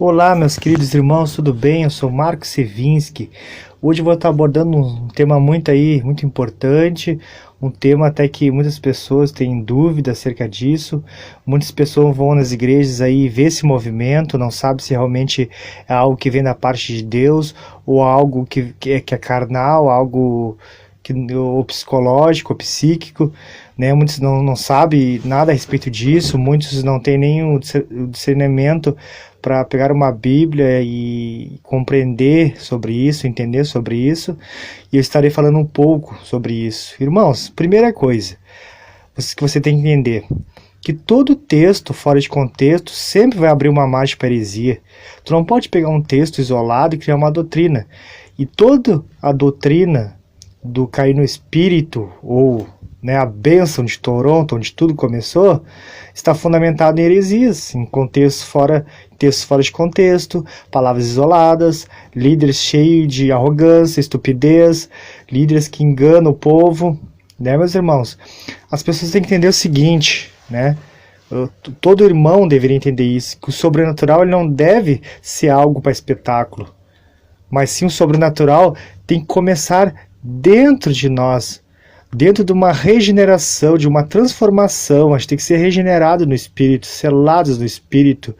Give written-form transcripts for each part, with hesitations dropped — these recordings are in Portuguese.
Olá, meus queridos irmãos, tudo bem? Eu sou Marco Sevinski. Hoje eu vou estar abordando um tema muito importante, um tema até que muitas pessoas têm dúvida acerca disso. Muitas pessoas vão nas igrejas aí ver esse movimento, não sabem se realmente é algo que vem da parte de Deus ou algo que é carnal, algo ou psicológico, ou psíquico, né? Muitos não sabem nada a respeito disso, muitos não têm nem o discernimento para pegar uma Bíblia e compreender sobre isso, entender sobre isso, e eu estarei falando um pouco sobre isso. Irmãos, primeira coisa que você tem que entender, que todo texto fora de contexto sempre vai abrir uma margem para heresia. Tu não pode pegar um texto isolado e criar uma doutrina, e toda a doutrina do cair no espírito, ou a bênção de Toronto, onde tudo começou, está fundamentado em heresias, em textos fora de contexto, palavras isoladas, líderes cheios de arrogância, estupidez, líderes que enganam o povo, né, meus irmãos? As pessoas têm que entender o seguinte, né? Todo irmão deveria entender isso, que o sobrenatural ele não deve ser algo para espetáculo, mas sim o sobrenatural tem que começar dentro de nós, dentro de uma regeneração, de uma transformação. A gente tem que ser regenerado no Espírito, selados no Espírito,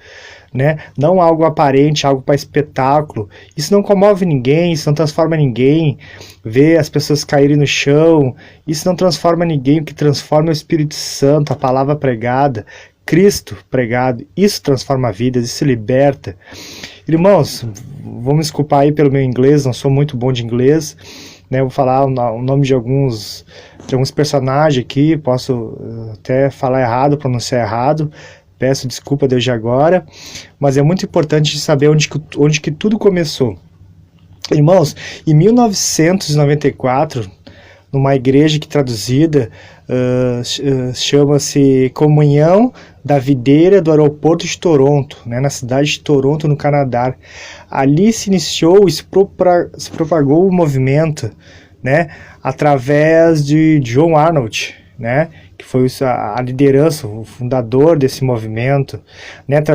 né? Não algo aparente, algo para espetáculo. Isso não comove ninguém, isso não transforma ninguém. Ver as pessoas caírem no chão, isso não transforma ninguém. O que transforma é o Espírito Santo, a palavra pregada, Cristo pregado. Isso transforma vidas, isso liberta. Irmãos, vão me desculpar aí pelo meu inglês, não sou muito bom de inglês, né? Vou falar o nome de alguns personagens aqui, posso até falar errado, pronunciar errado, peço desculpa desde agora, mas é muito importante saber onde que tudo começou. Irmãos, em 1994, numa igreja que traduzida chama-se Comunhão da Videira do Aeroporto de Toronto, né, na cidade de Toronto, no Canadá. Ali se iniciou e se propagou o movimento, né, através de John Arnott, né, que foi a liderança, o fundador desse movimento, né, foi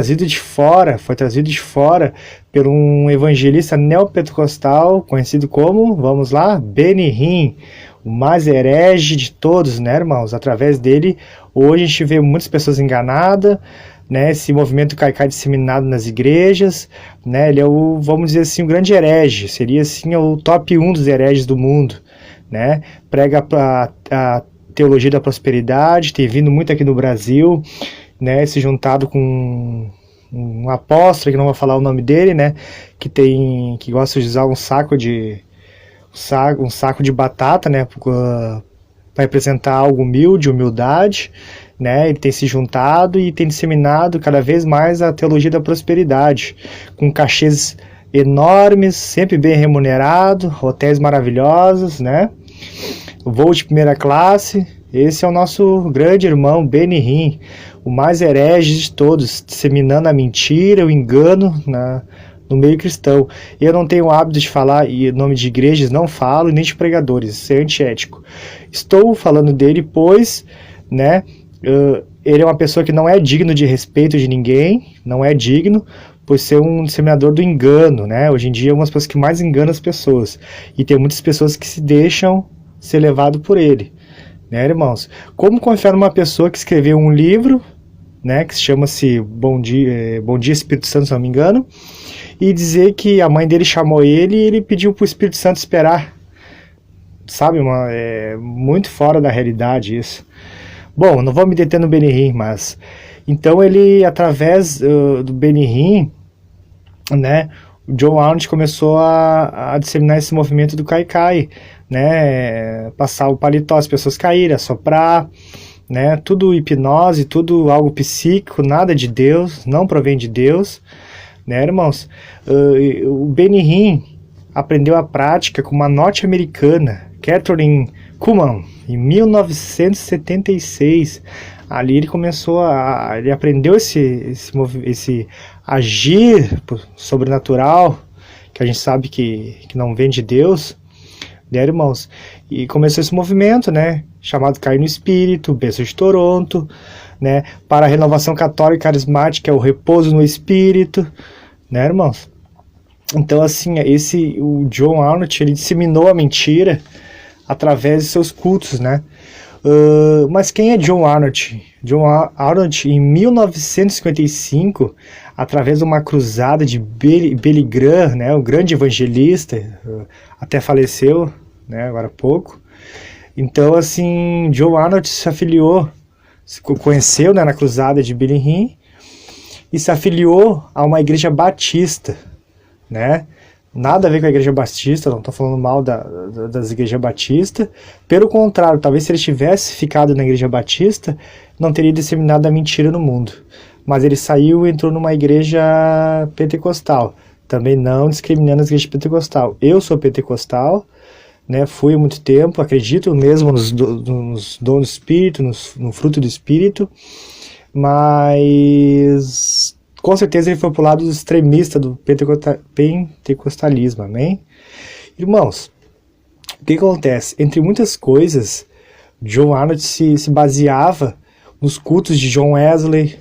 trazido de fora por um evangelista neopentecostal conhecido como, vamos lá, Benny Hinn, o mais herege de todos, né, irmãos? Através dele, hoje a gente vê muitas pessoas enganadas, né? Esse movimento caicai disseminado nas igrejas, né? Ele é vamos dizer assim, um grande herege, seria assim o top 1 dos hereges do mundo, né? Prega a teologia da prosperidade, tem vindo muito aqui no Brasil, né? Se juntado com um apóstolo, que não vou falar o nome dele, né? Que gosta de usar um saco de batata, né, para representar algo humildade, né? Ele tem se juntado e tem disseminado cada vez mais a teologia da prosperidade, com cachês enormes, sempre bem remunerado, hotéis maravilhosos, né? Voo de primeira classe. Esse é o nosso grande irmão Benny Hinn, o mais herege de todos, disseminando a mentira, o engano no meio cristão. Eu não tenho o hábito de falar em nome de igrejas, não falo, nem de pregadores, isso é antiético. Estou falando dele, pois, né, ele é uma pessoa que não é digno de respeito de ninguém, não é digno, por ser um disseminador do engano, né? Hoje em dia é uma das pessoas que mais engana as pessoas, e tem muitas pessoas que se deixam ser levado por ele, né, irmãos? Como confiar numa pessoa que escreveu um livro, né, que chama-se Bom Dia Espírito Santo, se não me engano, e dizer que a mãe dele chamou ele e ele pediu para o Espírito Santo esperar, sabe, é muito fora da realidade isso. Bom, não vou me deter no Benny Hinn, mas então ele, através do Benny Hinn, né, o John Arnott começou a disseminar esse movimento do caicai, né, passar o paletó, as pessoas caírem, assoprar, né, tudo hipnose, tudo algo psíquico, nada de Deus, não provém de Deus, né, irmãos? O Benny Hinn aprendeu a prática com uma norte-americana, Catherine Kuhlman, em 1976. Ali ele começou ele aprendeu esse agir sobrenatural, que a gente sabe que não vem de Deus, né, irmãos? E começou esse movimento, né, chamado Cair no Espírito, Bênção de Toronto, né, para a renovação católica carismática, o repouso no Espírito, né, irmãos? Então, assim, o John Arnott, ele disseminou a mentira através de seus cultos, né? Mas quem é John Arnott? John Arnott, em 1955, através de uma cruzada de Billy Graham, né, o grande evangelista, até faleceu, né, agora há pouco. Então, assim, John Arnott se afiliou, se conheceu, né, na cruzada de Billy Graham e se afiliou a uma igreja batista, né? Nada a ver com a igreja batista, não estou falando mal das igrejas batistas. Pelo contrário, talvez se ele tivesse ficado na igreja batista, não teria disseminado a mentira no mundo. Mas ele saiu e entrou numa igreja pentecostal, também não discriminando as igrejas pentecostal. Eu sou pentecostal, né? Fui há muito tempo, acredito mesmo nos dons do Espírito, no fruto do Espírito, mas com certeza ele foi pro lado extremista do pentecostalismo, amém? Irmãos, o que acontece? Entre muitas coisas, John Arnott se baseava nos cultos de John Wesley,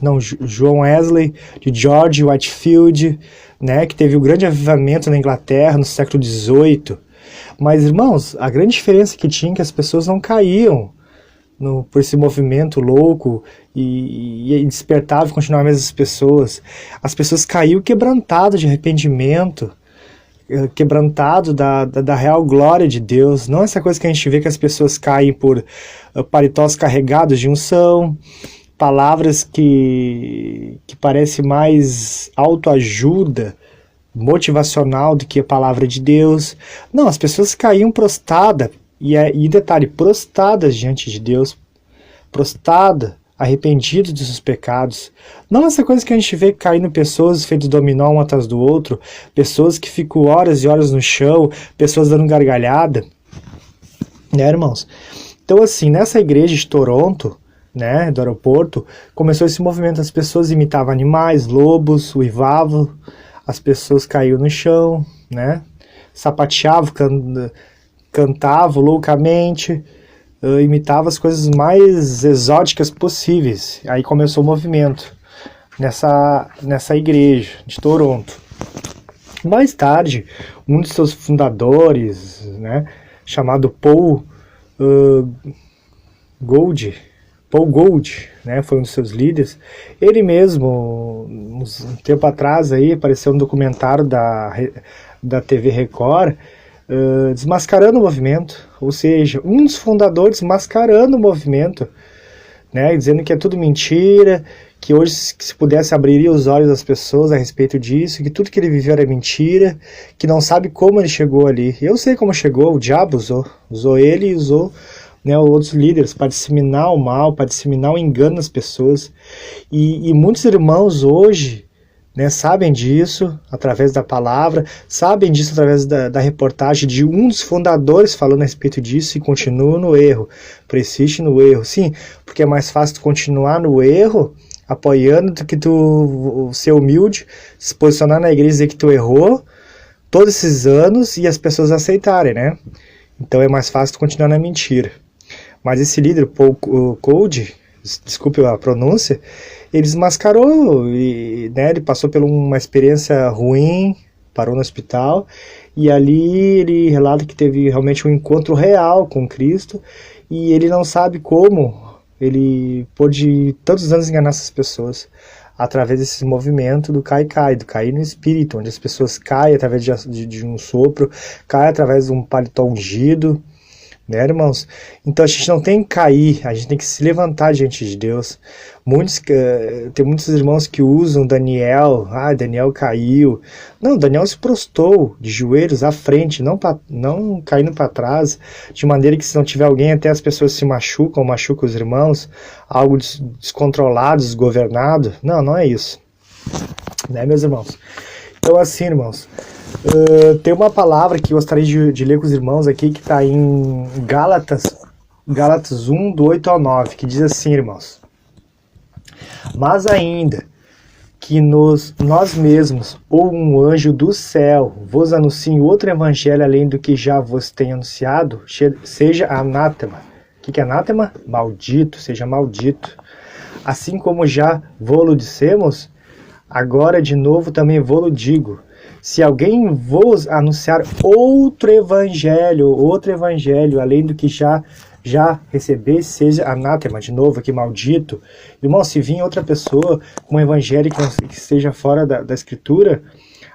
de George Whitefield, né, que teve o grande avivamento na Inglaterra no século XVIII. Mas, irmãos, a grande diferença que tinha é que as pessoas não caíam por esse movimento louco e despertava e continuava as mesmas pessoas. As pessoas caíam quebrantadas de arrependimento, quebrantado da real glória de Deus. Não essa coisa que a gente vê que as pessoas caem por paletós carregados de unção, palavras que parecem mais autoajuda, motivacional do que a palavra de Deus. Não, as pessoas caíam prostradas, e detalhe, prostradas diante de Deus, prostrada, arrependido dos seus pecados. Não essa coisa que a gente vê caindo pessoas feitas dominó um atrás do outro, pessoas que ficam horas e horas no chão, pessoas dando gargalhada, né, irmãos? Então, assim, nessa igreja de Toronto, né, do aeroporto, começou esse movimento, as pessoas imitavam animais, lobos, uivavam, as pessoas caíam no chão, né, sapateavam, cantavam loucamente, imitava as coisas mais exóticas possíveis. Aí começou o movimento nessa igreja de Toronto. Mais tarde, um de seus fundadores, né, chamado Paul Gould, né, foi um dos seus líderes. Ele mesmo, um tempo atrás, aí, apareceu um documentário da TV Record, desmascarando o movimento, ou seja, um dos fundadores mascarando o movimento, né, dizendo que é tudo mentira, que hoje, se pudesse, abriria os olhos das pessoas a respeito disso, que tudo que ele viveu era mentira, que não sabe como ele chegou ali. Eu sei como chegou, o diabo usou ele e usou, né, outros líderes para disseminar o mal, para disseminar o engano nas pessoas, e muitos irmãos hoje, né, sabem disso através da palavra, sabem disso através da reportagem de um dos fundadores falando a respeito disso e continuam no erro, persiste no erro. Sim, porque é mais fácil tu continuar no erro, apoiando, do que tu ser humilde, se posicionar na igreja e dizer que tu errou todos esses anos e as pessoas aceitarem, né? Então é mais fácil tu continuar na mentira. Mas esse líder, Paul Gould, desculpe a pronúncia, ele desmascarou, e, né, ele passou por uma experiência ruim, parou no hospital, e ali ele relata que teve realmente um encontro real com Cristo, e ele não sabe como ele pôde tantos anos enganar essas pessoas, através desse movimento do cai-cai, do cair no espírito, onde as pessoas caem através de um sopro, caem através de um paletó ungido, né, irmãos? Então a gente não tem que cair, a gente tem que se levantar diante de Deus. Tem muitos irmãos que usam Daniel, Daniel caiu. Não, Daniel se prostrou de joelhos à frente, não caindo para trás, de maneira que se não tiver alguém, até as pessoas se machucam os irmãos, algo descontrolado, desgovernado. Não é isso, né, meus irmãos? Então, assim, irmãos, tem uma palavra que eu gostaria de ler com os irmãos aqui, que está em Gálatas 1, do 8 ao 9, que diz assim, irmãos: mas ainda que nós mesmos, ou um anjo do céu, vos anuncie outro evangelho além do que já vos tenho anunciado, seja anátema. O que é anátema? Maldito, seja maldito. Assim como já vô-lo dissemos, Agora de novo também vou-lo digo, se alguém vos anunciar outro evangelho, além do que já recebesse, seja anátema, de novo aqui, maldito. Irmão, se vir outra pessoa com um evangelho que esteja fora da Escritura,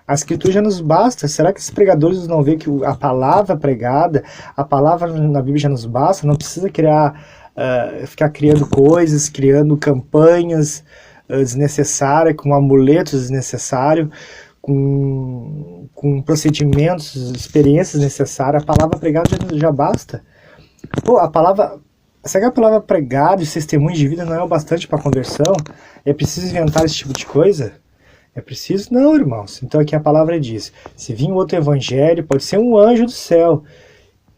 a Escritura já nos basta. Será que esses pregadores não veem que a palavra pregada, a palavra na Bíblia já nos basta? Não precisa ficar criando coisas, criando campanhas desnecessárias, com amuletos desnecessários, com procedimentos, experiências necessárias. A palavra pregada já basta. Pô, será que a palavra pregada e os testemunhos de vida não é o bastante para conversão? É preciso inventar esse tipo de coisa? É preciso? Não, irmãos. Então aqui a palavra diz, se vir outro evangelho, pode ser um anjo do céu,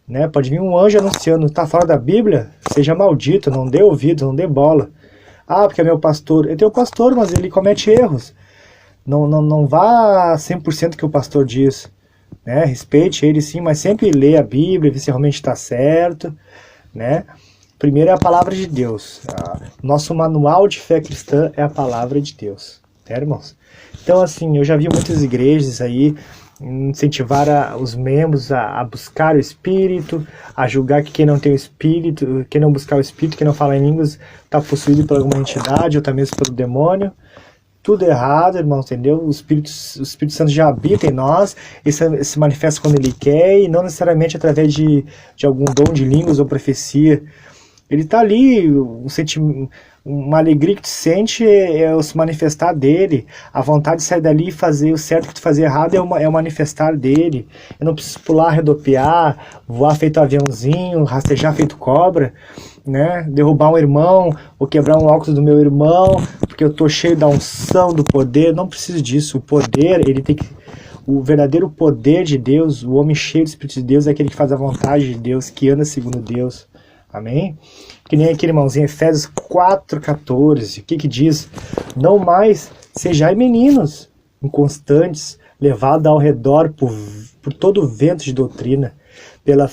né? Pode vir um anjo anunciando, está fora da Bíblia? Seja maldito, não dê ouvido, não dê bola. Ah, porque é meu pastor. É teu pastor, mas ele comete erros. Não vá 100% que o pastor diz, né? Respeite ele sim, mas sempre lê a Bíblia, ver se realmente está certo, né? Primeiro é a palavra de Deus. Nosso manual de fé cristã é a palavra de Deus, né, irmãos? Então, assim, eu já vi muitas igrejas aí incentivar os membros a buscar o Espírito, a julgar que quem não tem o Espírito, quem não buscar o Espírito, quem não fala em línguas, está possuído por alguma entidade ou até mesmo pelo demônio. Tudo errado, irmão, entendeu? O Espírito Santo já habita em nós, ele se manifesta quando ele quer, e não necessariamente através de algum dom de línguas ou profecia. Ele está ali, uma alegria que tu sente é o se manifestar dele, a vontade de sair dali e fazer o certo que tu fazer errado é o manifestar dele. Eu não preciso pular, rodopiar, voar feito aviãozinho, rastejar feito cobra, né? Derrubar um irmão ou quebrar um óculos do meu irmão porque eu tô cheio da unção, do poder. Não preciso disso. O poder, o verdadeiro poder de Deus, o homem cheio do Espírito de Deus é aquele que faz a vontade de Deus, que anda segundo Deus. Amém? Que nem aquele irmãozinho, Efésios 4,14, o que diz? Não mais sejais meninos, inconstantes, levados ao redor por todo o vento de doutrina, pela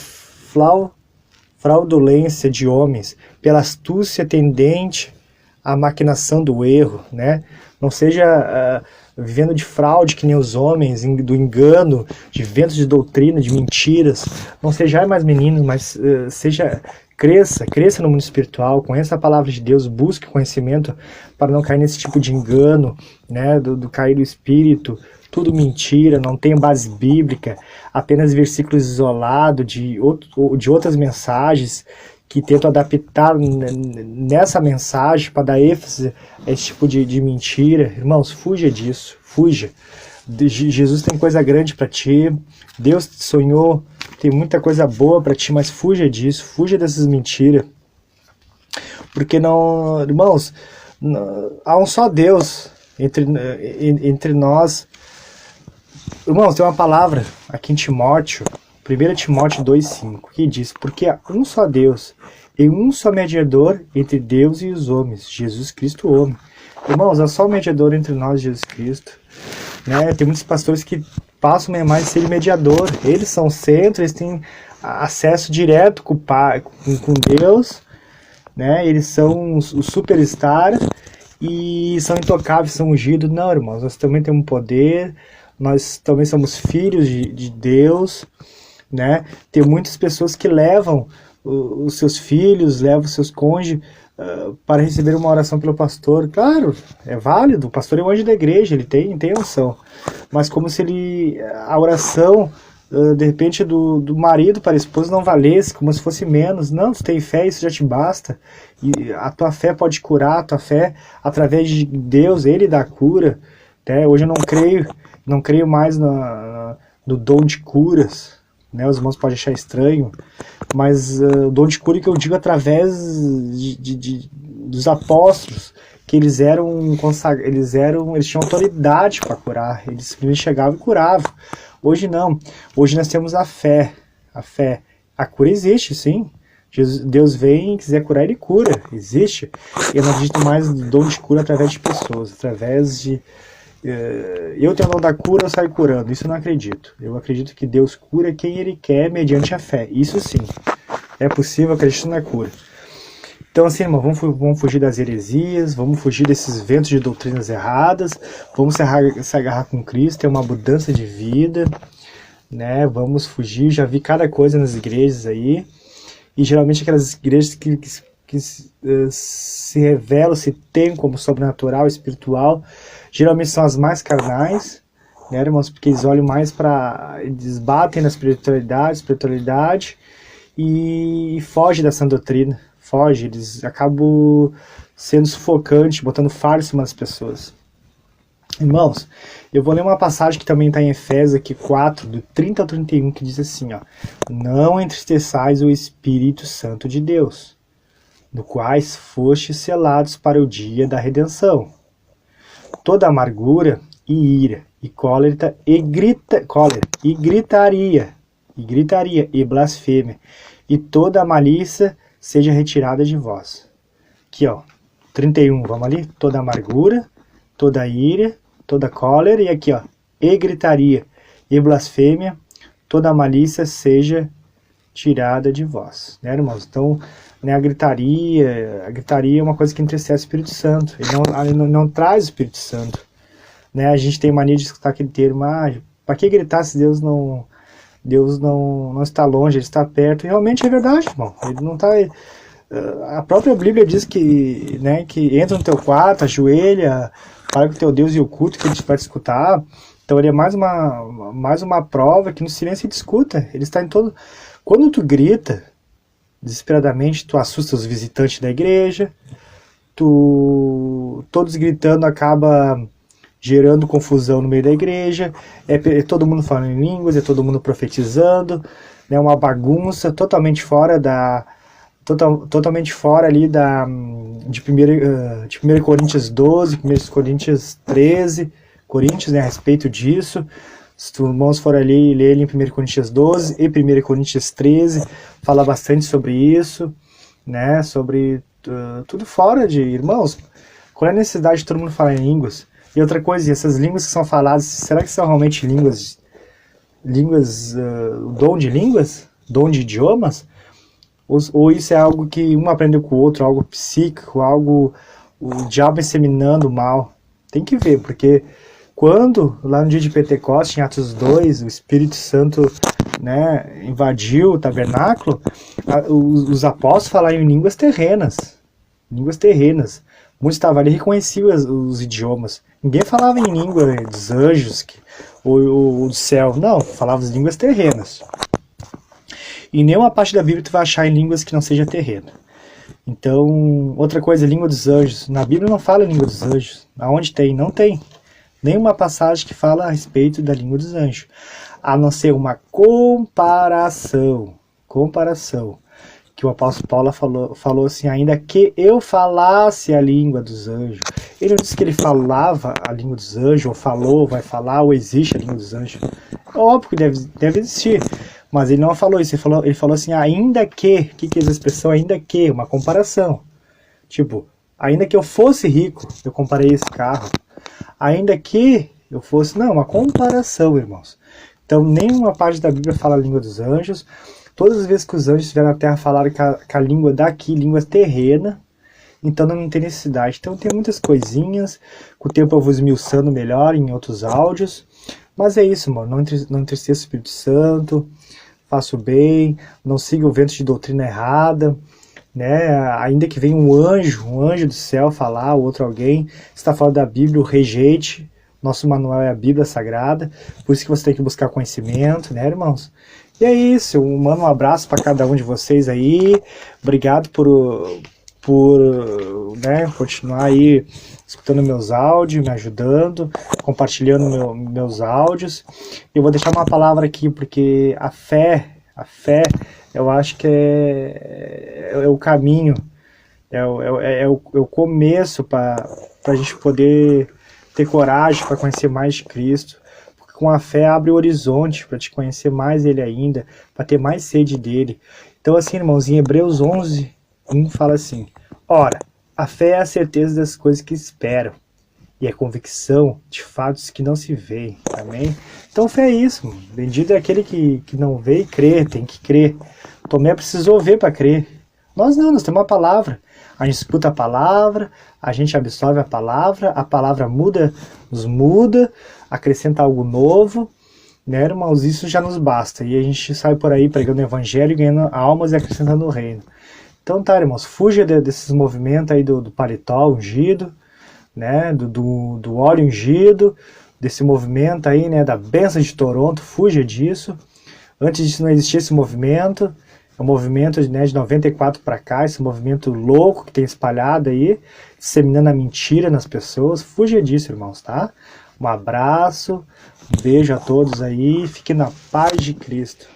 fraudulência de homens, pela astúcia tendente à maquinação do erro, né? Não seja vivendo de fraude que nem os homens, do engano, de ventos de doutrina, de mentiras. Não sejais mais meninos, mas cresça no mundo espiritual, conheça a palavra de Deus, busque conhecimento para não cair nesse tipo de engano, né, do cair do espírito, tudo mentira, não tem base bíblica, apenas versículos isolados de outras mensagens que tentam adaptar nessa mensagem para dar ênfase a esse tipo de mentira. Irmãos, fuja disso, fuja. Jesus tem coisa grande para ti, Deus te sonhou, tem muita coisa boa para ti, mas fuja disso, fuja dessas mentiras. Porque não, irmãos, há um só Deus entre nós. Irmãos, tem uma palavra aqui em Timóteo, 1 Timóteo 2,5, que diz, porque há um só Deus e um só mediador entre Deus e os homens, Jesus Cristo, o homem. Irmãos, há só um mediador entre nós, Jesus Cristo. Né? Tem muitos pastores que passam a mais ser mediador. Eles são o centro, eles têm acesso direto com Deus, né? Eles são os superstars e são intocáveis, são ungidos. Não, irmãos, nós também temos poder, nós também somos filhos de Deus, né? Tem muitas pessoas que levam os seus filhos, levam os seus cônjuges para receber uma oração pelo pastor. Claro, é válido, o pastor é o anjo da igreja, ele tem unção, mas como se a oração de repente do marido para a esposa não valesse, como se fosse menos. Não, tu tem fé, isso já te basta, e a tua fé pode curar, a tua fé através de Deus, ele dá cura, né? Hoje eu não creio mais no dom de curas, né? Os irmãos podem achar estranho, mas o dom de cura que eu digo através dos apóstolos, que eles tinham autoridade para curar, eles simplesmente chegavam e curavam. Hoje não, hoje nós temos a fé, a cura existe sim, Deus vem e quiser curar, ele cura, existe. Eu não acredito mais no dom de cura através de pessoas, através de eu tenho o dom da cura, eu saio curando. Isso eu não acredito. Eu acredito que Deus cura quem ele quer mediante a fé. Isso sim, é possível, eu acredito na cura. Então assim, irmão, vamos fugir das heresias, vamos fugir desses ventos de doutrinas erradas, vamos se agarrar com Cristo, ter uma mudança de vida, né? Vamos fugir, já vi cada coisa nas igrejas aí, e geralmente aquelas igrejas que se revelam, se tem como sobrenatural, espiritual, geralmente são as mais carnais, né, irmãos? Porque eles olham mais para, eles batem na espiritualidade e fogem dessa doutrina, eles acabam sendo sufocantes, botando fardo em cima das pessoas. Irmãos, eu vou ler uma passagem que também está em Efésios aqui 4, do 30 ao 31, que diz assim, ó: não entristeçais o Espírito Santo de Deus, no quais fostes selados para o dia da redenção. Toda amargura e ira, e cólera, e gritaria, e blasfêmia, e toda a malícia seja retirada de vós. Aqui, ó, 31, vamos ali? Toda amargura, toda ira, toda cólera, e aqui, ó, e gritaria, e blasfêmia, toda a malícia seja tirada de vós, né, irmãos? Então, né, a gritaria é uma coisa que entristece o Espírito Santo, ele não traz o Espírito Santo, né? A gente tem mania de escutar aquele termo, para que gritar se Deus não está longe, ele está perto? E realmente é verdade, irmão, ele não está... A própria Bíblia diz que, né, que entra no teu quarto, ajoelha, fala com o teu Deus e o culto que ele vai te escutar. Então ele é mais uma prova que no silêncio ele escuta. Ele está em todo... Quando tu grita desesperadamente, tu assusta os visitantes da igreja, todos gritando acaba gerando confusão no meio da igreja, é todo mundo falando em línguas, é todo mundo profetizando, né, uma bagunça totalmente fora ali de 1 Coríntios 12, 1 Coríntios 13, né, a respeito disso. Se os irmãos forem ali e lerem em 1 Coríntios 12 e 1 Coríntios 13, fala bastante sobre isso, né, sobre tudo fora de... Irmãos, qual é a necessidade de todo mundo falar em línguas? E outra coisa, essas línguas que são faladas, será que são realmente línguas, dom de línguas? Dom de idiomas? Ou isso é algo que um aprendeu com o outro, algo psíquico, algo, o diabo inseminando o mal? Tem que ver, porque quando, lá no dia de Pentecostes, em Atos 2, o Espírito Santo, né, invadiu o tabernáculo, os apóstolos falaram em línguas terrenas. Muitos estavam ali e reconheciam os idiomas. Ninguém falava em língua dos anjos ou do céu, não, falava as línguas terrenas. E nenhuma parte da Bíblia tu vai achar em línguas que não seja terrena. Então, outra coisa, língua dos anjos. Na Bíblia não fala língua dos anjos. Aonde tem? Não tem. Nenhuma passagem que fala a respeito da língua dos anjos. A não ser uma comparação. Que o apóstolo Paulo falou assim, ainda que eu falasse a língua dos anjos. Ele não disse que ele falava a língua dos anjos, ou falou, vai falar, ou existe a língua dos anjos. É óbvio que deve existir. Mas ele não falou isso, ele falou assim, ainda que, o que é essa expressão? Ainda que, uma comparação. Tipo, ainda que eu fosse rico, eu comparei esse carro. Ainda que eu fosse, não, uma comparação, irmãos. Então, nenhuma parte da Bíblia fala a língua dos anjos. Todas as vezes que os anjos estiveram na terra falaram que a língua daqui, língua terrena, então não tem necessidade. Então tem muitas coisinhas, com o tempo eu vou esmiuçando melhor em outros áudios. Mas é isso, mano, não entristeça o Espírito Santo, faça o bem, não siga o vento de doutrina errada, né? Ainda que venha um anjo do céu falar, ou outro alguém, está fora da Bíblia, o rejeite. Nosso manual é a Bíblia Sagrada, por isso que você tem que buscar conhecimento, né, irmãos? E é isso, eu mando um abraço para cada um de vocês aí, obrigado por né, continuar aí escutando meus áudios, me ajudando, compartilhando meus áudios. Eu vou deixar uma palavra aqui, porque a fé, eu acho que é o caminho, é o começo para a gente poder ter coragem para conhecer mais de Cristo. Com a fé abre o horizonte para te conhecer mais Ele ainda, para ter mais sede dEle. Então assim, irmãos, em Hebreus 11, 1 fala assim, ora, a fé é a certeza das coisas que esperam, e a convicção de fatos que não se veem. Amém? Então fé é isso, mano. Bendito é aquele que não vê e crê, tem que crer. Tomé precisou ver para crer. Nós não, nós temos uma palavra. A gente escuta a palavra, a gente absorve a palavra muda, nos muda, acrescenta algo novo, né, irmãos? Isso já nos basta. E a gente sai por aí pregando o evangelho, ganhando almas e acrescentando o reino. Então tá, irmãos, fuja desses movimentos aí do paletó ungido, né, do óleo ungido, desse movimento aí, né, da bênção de Toronto, fuja disso. Antes disso não existia esse movimento, é um movimento, né, de 94 para cá, esse movimento louco que tem espalhado aí, disseminando a mentira nas pessoas. Fuja disso, irmãos, tá? Um abraço, um beijo a todos aí, fiquem na paz de Cristo.